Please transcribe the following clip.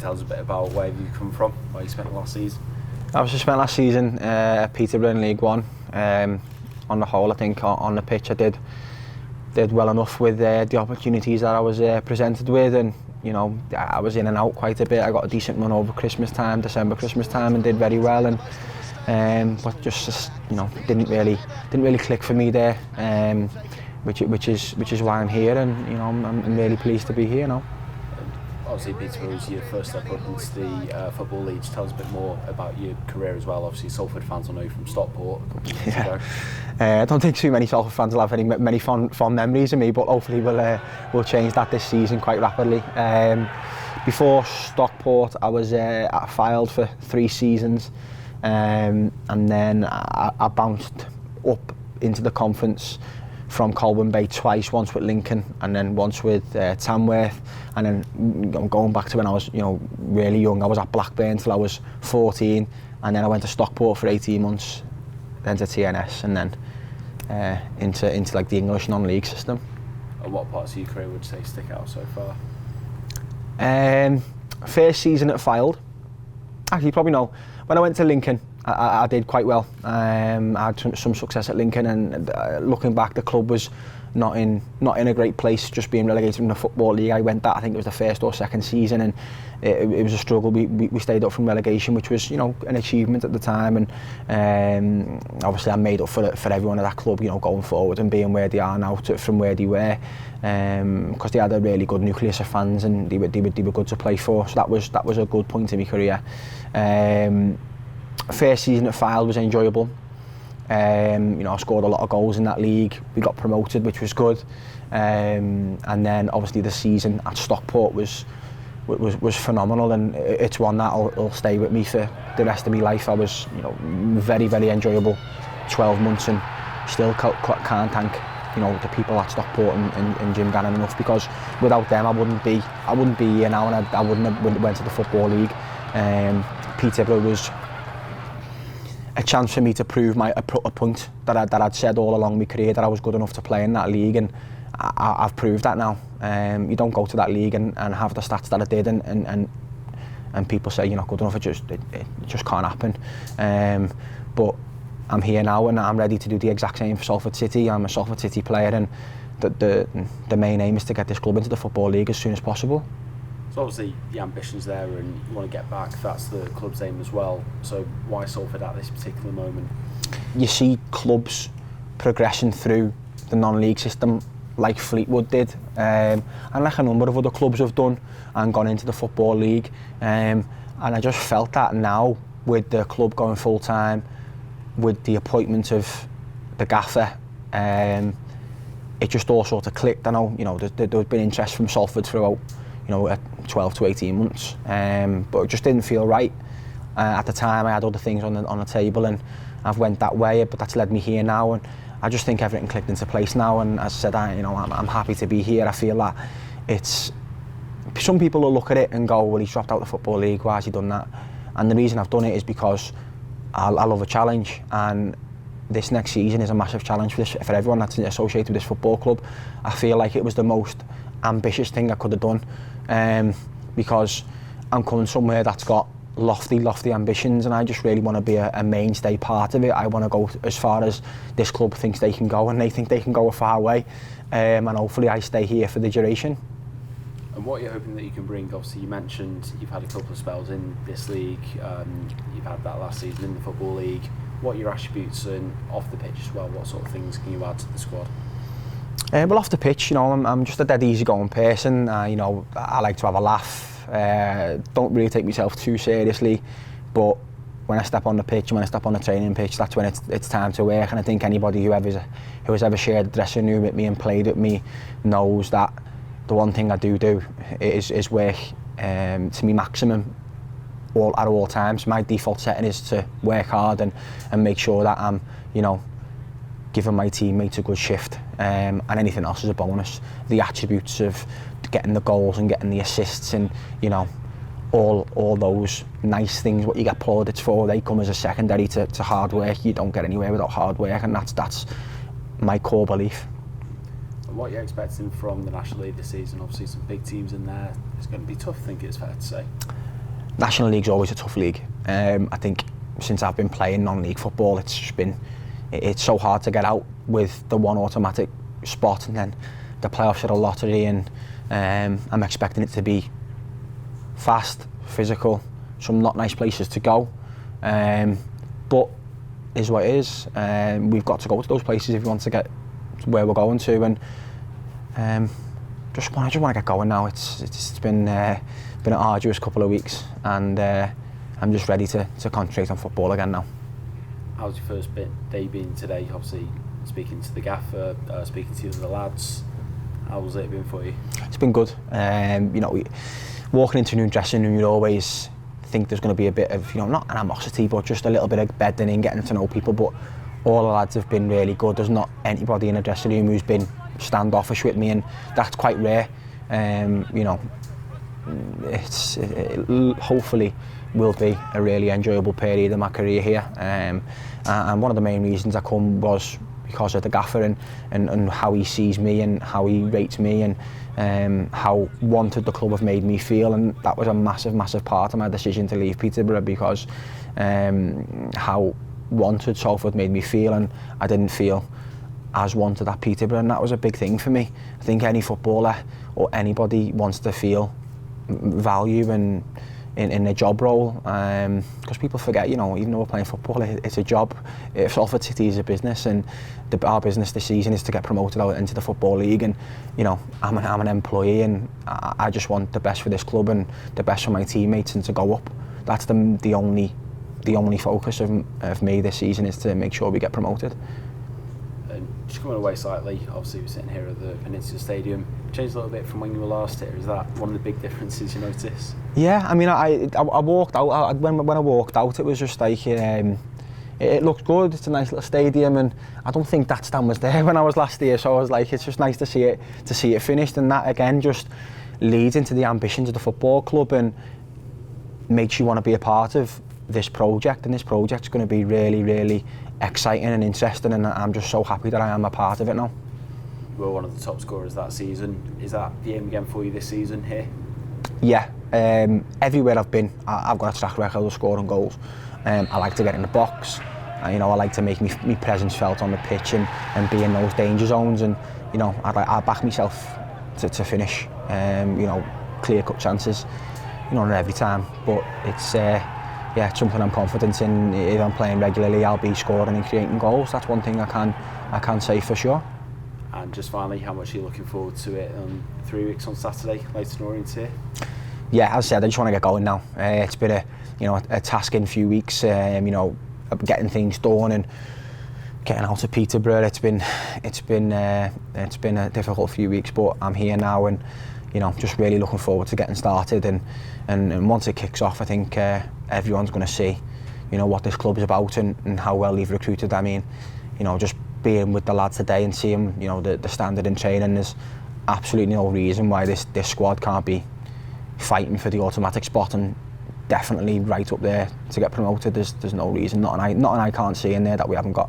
tell us a bit about where you come from, where you spent last season? I spent last season at Peterborough in League One. On the whole, I think on the pitch I did well enough with the opportunities that I was presented with, and you know, I was in and out quite a bit. I got a decent run over Christmas time, December Christmas time, and did very well. And but just you know, didn't really click for me there. Which is why I'm here, and you know, I'm really pleased to be here now. Obviously, Peterborough was your first step up into the Football League. Tell us a bit more about your career as well. Obviously, Salford fans will know you from Stockport a couple of years ago. I don't think too many Salford fans will have many fond memories of me, but hopefully we'll change that this season quite rapidly. Before Stockport, I was at Fylde for 3 seasons, and then I bounced up into the conference from Colwyn Bay twice, once with Lincoln and then once with Tamworth, and then going back to when I was really young, I was at Blackburn till I was 14, and then I went to Stockport for 18 months, then to TNS, and then into like the English non-league system. And what parts of your career would you say stick out so far? First season at Fylde. Actually, you probably know, when I went to Lincoln, I did quite well. I had some success at Lincoln, and looking back, the club was not in a great place, just being relegated from the Football League. I went that, I think it was the first or second season, and it was a struggle. We stayed up from relegation, which was an achievement at the time, and obviously I made up for everyone at that club, going forward and being where they are now from where they were, because they had a really good nucleus of fans, and they were good to play for. So that was a good point in my career. First season at Fylde was enjoyable. I scored a lot of goals in that league. We got promoted, which was good. And then obviously the season at Stockport was phenomenal, and it's one that will stay with me for the rest of my life. I was, very, very enjoyable 12 months, and still can't thank the people at Stockport and Jim Gannon enough, because without them I wouldn't be here now, and I wouldn't have went to the Football League. Peterborough was a chance for me to prove a point that I'd said all along my career, that I was good enough to play in that league, and I've proved that now. You don't go to that league and have the stats that I did, and people say you're not good enough. It just can't happen. But I'm here now, and I'm ready to do the exact same for Salford City. I'm a Salford City player, and the main aim is to get this club into the Football League as soon as possible. So obviously the ambition's there, and you want to get back. That's the club's aim as well. So why Salford at this particular moment? You see clubs progressing through the non-league system like Fleetwood did, and like a number of other clubs have done, and gone into the Football League. And I just felt that now, with the club going full time, with the appointment of the gaffer, it just all sort of clicked. I know, there's been interest from Salford throughout 12 to 18 months, but it just didn't feel right. At the time I had other things on the table, and I've went that way, but that's led me here now, and I just think everything clicked into place now. And as I said, I'm happy to be here. I feel that it's, some people will look at it and go, well, he's dropped out of the Football League, why has he done that? And the reason I've done it is because I love a challenge, and this next season is a massive challenge for everyone that's associated with this football club. I feel like it was the most ambitious thing I could have done, because I'm coming somewhere that's got lofty ambitions, and I just really want to be a mainstay part of it. I want to go as far as this club thinks they can go, and they think they can go a far way, and hopefully I stay here for the duration. And what are you hoping that you can bring? Obviously you mentioned you've had a couple of spells in this league, you've had that last season in the Football League. What are your attributes, and off the pitch as well, what sort of things can you add to the squad? Well, off the pitch, I'm just a dead easygoing person. I like to have a laugh. Don't really take myself too seriously, but when I step on the pitch, when I step on the training pitch, that's when it's time to work. And I think anybody who has ever shared the dressing room with me and played with me knows that the one thing I do is work to my maximum at all times. My default setting is to work hard and make sure that I'm, giving my teammates a good shift, and anything else is a bonus. The attributes of getting the goals and getting the assists, and all those nice things what you get plaudits for, they come as a secondary to hard work. You don't get anywhere without hard work, and that's my core belief. And what you're expecting from the National League this season? Obviously some big teams in there. It's going to be tough, I think it's fair to say. National League's always a tough league. I think since I've been playing non-league football, it's so hard to get out with the one automatic spot, and then the playoffs are a lottery, and I'm expecting it to be fast, physical, some not nice places to go, but is what it is. We've got to go to those places if we want to get to where we're going to, and I just want to get going now. It's been an arduous couple of weeks, and I'm just ready to concentrate on football again now. How's your first day been today? Obviously, speaking to the gaffer, speaking to the other lads. How's it been for you? It's been good. Walking into a new dressing room, you always think there's going to be a bit of, not animosity, but just a little bit of bedding in, getting to know people. But all the lads have been really good. There's not anybody in a dressing room who's been standoffish with me, and that's quite rare. It hopefully will be a really enjoyable period in my career here. And one of the main reasons I come was because of the gaffer and how he sees me and how he rates me, and how wanted the club have made me feel, and that was a massive part of my decision to leave Peterborough, because how wanted Salford made me feel, and I didn't feel as wanted at Peterborough, and that was a big thing for me. I think any footballer or anybody wants to feel value in a job role, because people forget, even though we're playing football, it's a job. Salford City is a business, and our business this season is to get promoted out into the Football League, and I'm an employee, and I just want the best for this club and the best for my teammates, and to go up. That's the only focus of me this season, is to make sure we get promoted. Just coming away slightly, obviously we're sitting here at the Peninsula Stadium. Changed a little bit from when you were last here. Is that one of the big differences you notice? Yeah, I mean, I walked out. When I walked out, it was just like it looked good. It's a nice little stadium, and I don't think that stand was there when I was last here. So I was like, it's just nice to see it finished, and that again just leads into the ambitions of the football club and makes you want to be a part of this project. And this project's going to be really exciting and interesting, and I'm just so happy that I am a part of it now. You were one of the top scorers that season. Is that the aim again for you this season here? Yeah, everywhere I've been, I've got a track record of scoring goals. I like to get in the box. I like to make me presence felt on the pitch and be in those danger zones, and I back myself to finish. Clear-cut chances, not every time, but it's something I'm confident in. If I'm playing regularly, I'll be scoring and creating goals. That's one thing I can say for sure. And just finally, how much are you looking forward to it 3 weeks on Saturday, Leighton Orient here? Yeah, as I said, I just want to get going now. It's been a tasking few weeks, getting things done and getting out of Peterborough. It's been a difficult few weeks, but I'm here now, and just really looking forward to getting started. And once it kicks off, I think everyone's going to see, what this club is about and how well they've recruited. I mean, just being with the lads today and seeing, the standard in training, there's absolutely no reason why this squad can't be fighting for the automatic spot, and definitely right up there to get promoted. There's no reason, nothing I can't see in there that we haven't got.